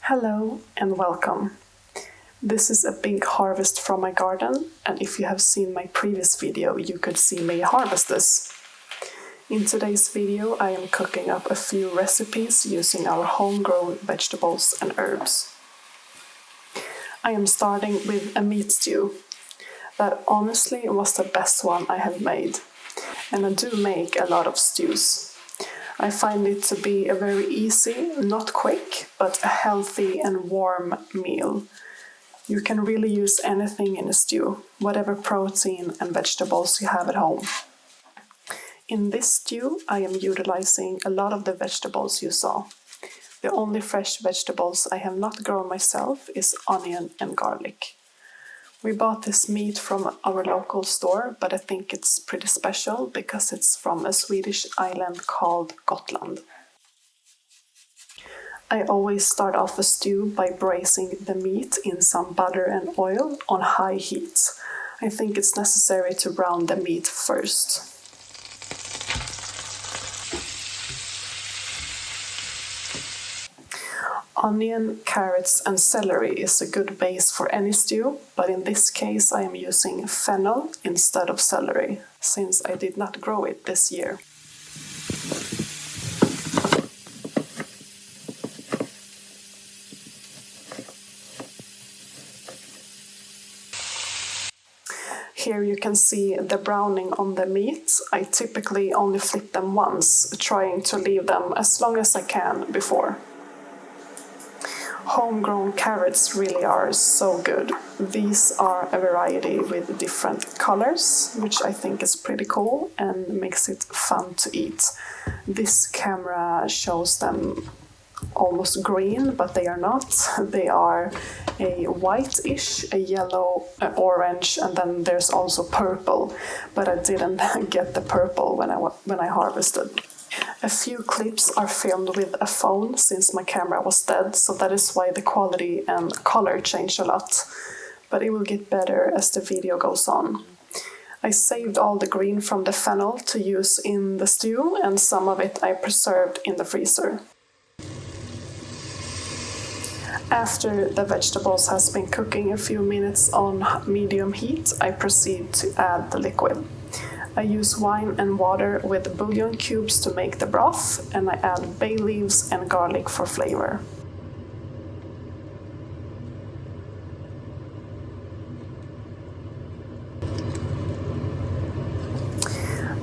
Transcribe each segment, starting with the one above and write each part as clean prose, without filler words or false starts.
Hello and welcome. This is a big harvest from my garden, and if you have seen my previous video, you could see me harvest this. In today's video, I am cooking up a few recipes using our homegrown vegetables and herbs. I am starting with a meat stew. That honestly was the best one I have made, and I do make a lot of stews. I find it to be a very easy, not quick, but a healthy and warm meal. You can really use anything in a stew, whatever protein and vegetables you have at home. In this stew, I am utilizing a lot of the vegetables you saw. The only fresh vegetables I have not grown myself is onion and garlic. We bought this meat from our local store, but I think it's pretty special because it's from a Swedish island called Gotland. I always start off a stew by braising the meat in some butter and oil on high heat. I think it's necessary to brown the meat first. Onion, carrots and celery is a good base for any stew, but in this case I am using fennel instead of celery, since I did not grow it this year. Here you can see the browning on the meat. I typically only flip them once, trying to leave them as long as I can before. Homegrown carrots really are so good. These are a variety with different colors, which I think is pretty cool and makes it fun to eat. This camera shows them almost green, but they are not. They are a whitish, a yellow, an orange, and then there's also purple, but I didn't get the purple when I harvested. A few clips are filmed with a phone since my camera was dead, so that is why the quality and color change a lot, but it will get better as the video goes on. I saved all the green from the fennel to use in the stew, and some of it I preserved in the freezer. After the vegetables has been cooking a few minutes on medium heat, I proceed to add the liquid. I use wine and water with bouillon cubes to make the broth, and I add bay leaves and garlic for flavor.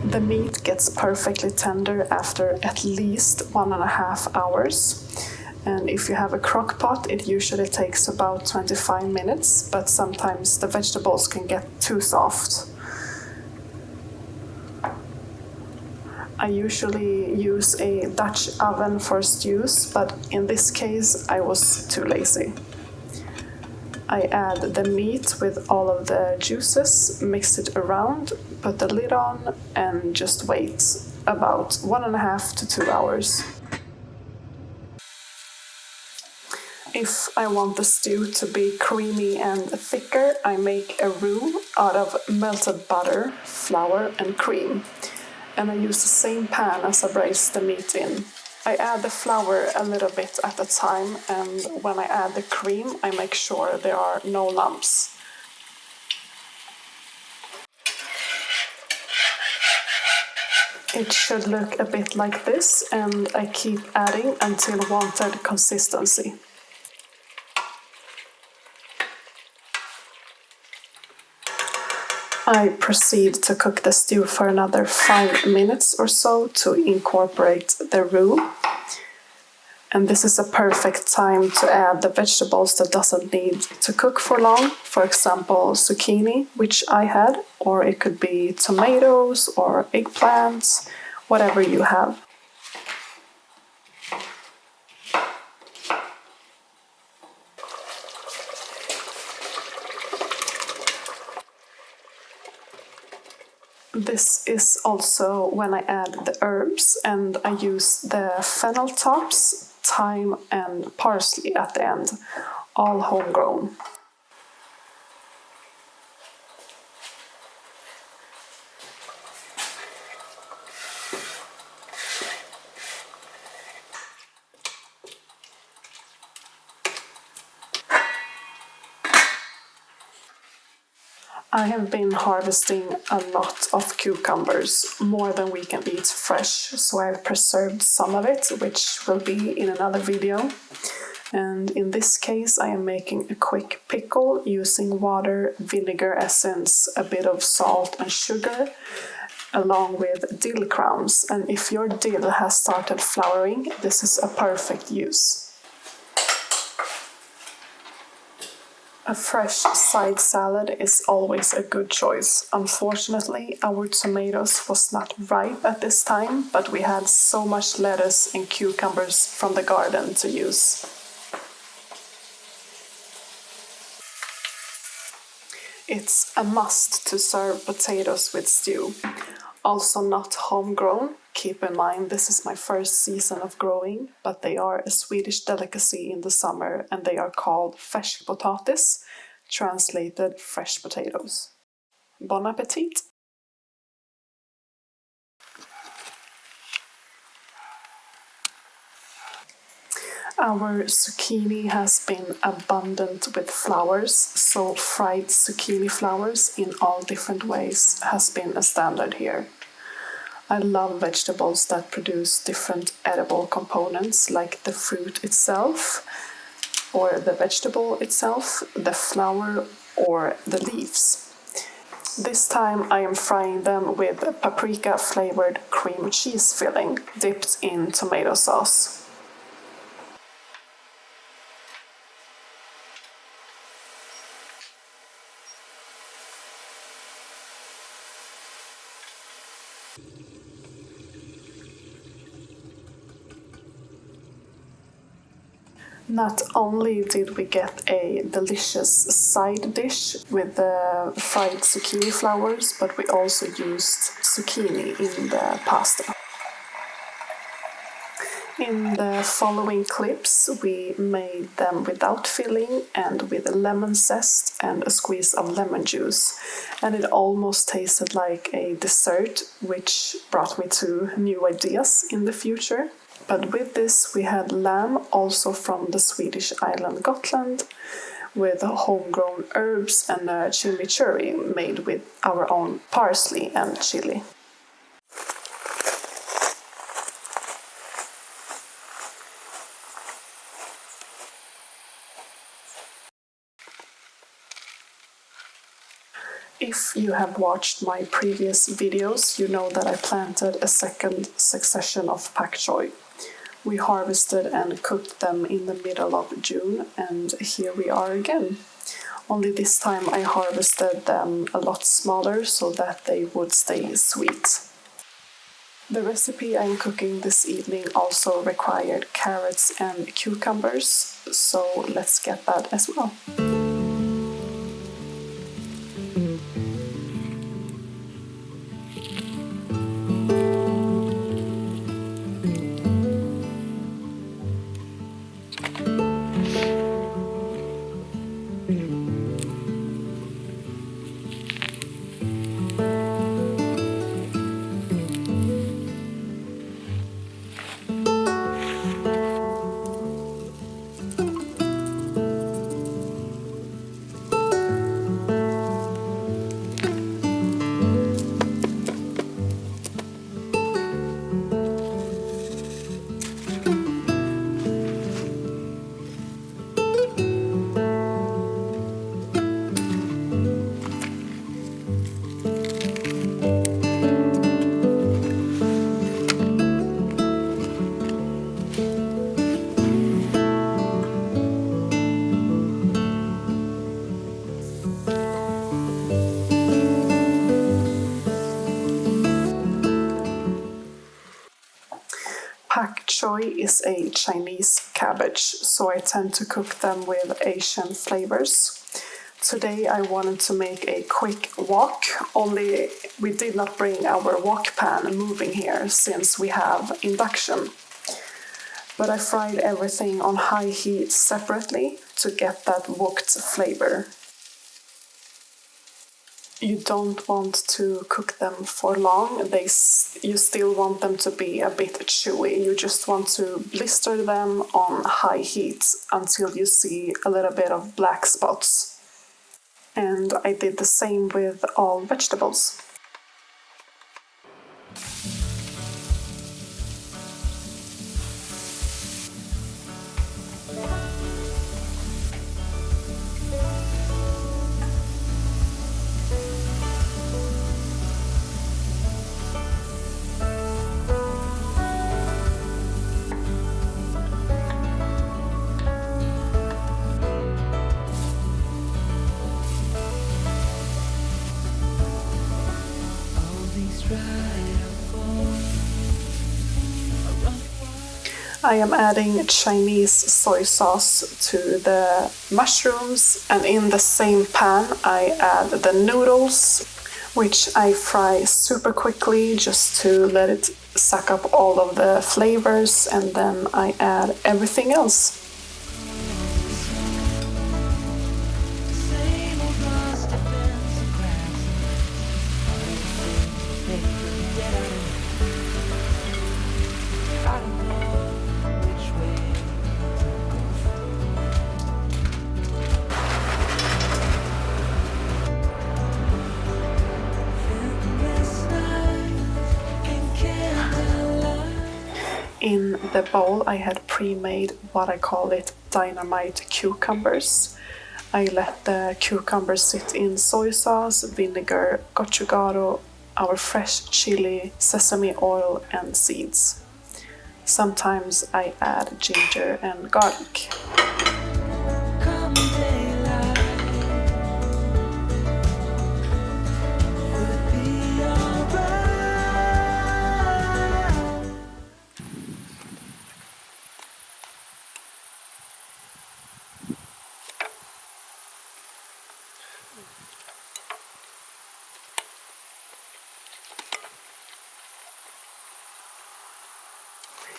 The meat gets perfectly tender after at least 1.5 hours. And if you have a crock pot, it usually takes about 25 minutes, but sometimes the vegetables can get too soft. I usually use a Dutch oven for stews, but in this case I was too lazy. I add the meat with all of the juices, mix it around, put the lid on, and just wait about 1.5 to 2 hours. If I want the stew to be creamy and thicker, I make a roux out of melted butter, flour, and cream. And I use the same pan as I braised the meat in. I add the flour a little bit at a time, and when I add the cream, I make sure there are no lumps. It should look a bit like this, and I keep adding until wanted consistency. I proceed to cook the stew for another 5 minutes or so to incorporate the roux. And this is a perfect time to add the vegetables that doesn't need to cook for long. For example, zucchini, which I had, or it could be tomatoes or eggplants, whatever you have. This is also when I add the herbs, and I use the fennel tops, thyme and parsley at the end, all homegrown. I have been harvesting a lot of cucumbers, more than we can eat fresh, so I've preserved some of it, which will be in another video. And in this case I am making a quick pickle using water, vinegar essence, a bit of salt and sugar, along with dill crowns. And if your dill has started flowering, this is a perfect use. A fresh side salad is always a good choice. Unfortunately, our tomatoes was not ripe at this time, but we had so much lettuce and cucumbers from the garden to use. It's a must to serve potatoes with stew. Also not homegrown. Keep in mind this is my first season of growing, but they are a Swedish delicacy in the summer and they are called färskpotatis, translated fresh potatoes. Bon appetit! Our zucchini has been abundant with flowers, so fried zucchini flowers in all different ways has been a standard here. I love vegetables that produce different edible components, like the fruit itself, or the vegetable itself, the flower, or the leaves. This time I am frying them with paprika flavored cream cheese filling, dipped in tomato sauce. Not only did we get a delicious side dish with the fried zucchini flowers, but we also used zucchini in the pasta. In the following clips, we made them without filling and with lemon zest and a squeeze of lemon juice. And it almost tasted like a dessert, which brought me to new ideas in the future. But with this we had lamb, also from the Swedish island Gotland, with homegrown herbs and a chimichurri made with our own parsley and chili. If you have watched my previous videos, you know that I planted a second succession of pak choi. We harvested and cooked them in the middle of June, and here we are again. Only this time I harvested them a lot smaller so that they would stay sweet. The recipe I'm cooking this evening also required carrots and cucumbers, so let's get that as well. Pak choi is a Chinese cabbage, so I tend to cook them with Asian flavors. Today I wanted to make a quick wok, only we did not bring our wok pan moving here since we have induction. But I fried everything on high heat separately to get that woked flavor. You don't want to cook them for long, you still want them to be a bit chewy. You just want to blister them on high heat until you see a little bit of black spots. And I did the same with all vegetables. I am adding Chinese soy sauce to the mushrooms, and in the same pan I add the noodles, which I fry super quickly just to let it suck up all of the flavors, and then I add everything else. In the bowl I had pre-made what I call it dynamite cucumbers. I let the cucumbers sit in soy sauce, vinegar, gochujaro, our fresh chili, sesame oil and seeds. Sometimes I add ginger and garlic.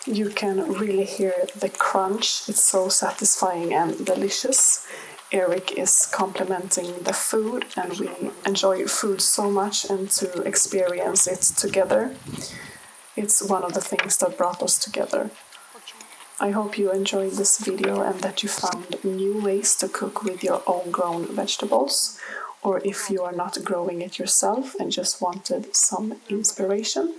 You can really hear the crunch, it's so satisfying and delicious. Eric is complimenting the food, and we enjoy food so much, and to experience it together, it's one of the things that brought us together. I hope you enjoyed this video and that you found new ways to cook with your own grown vegetables, or if you are not growing it yourself and just wanted some inspiration,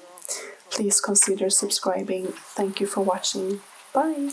please consider subscribing. Thank you for watching. Bye!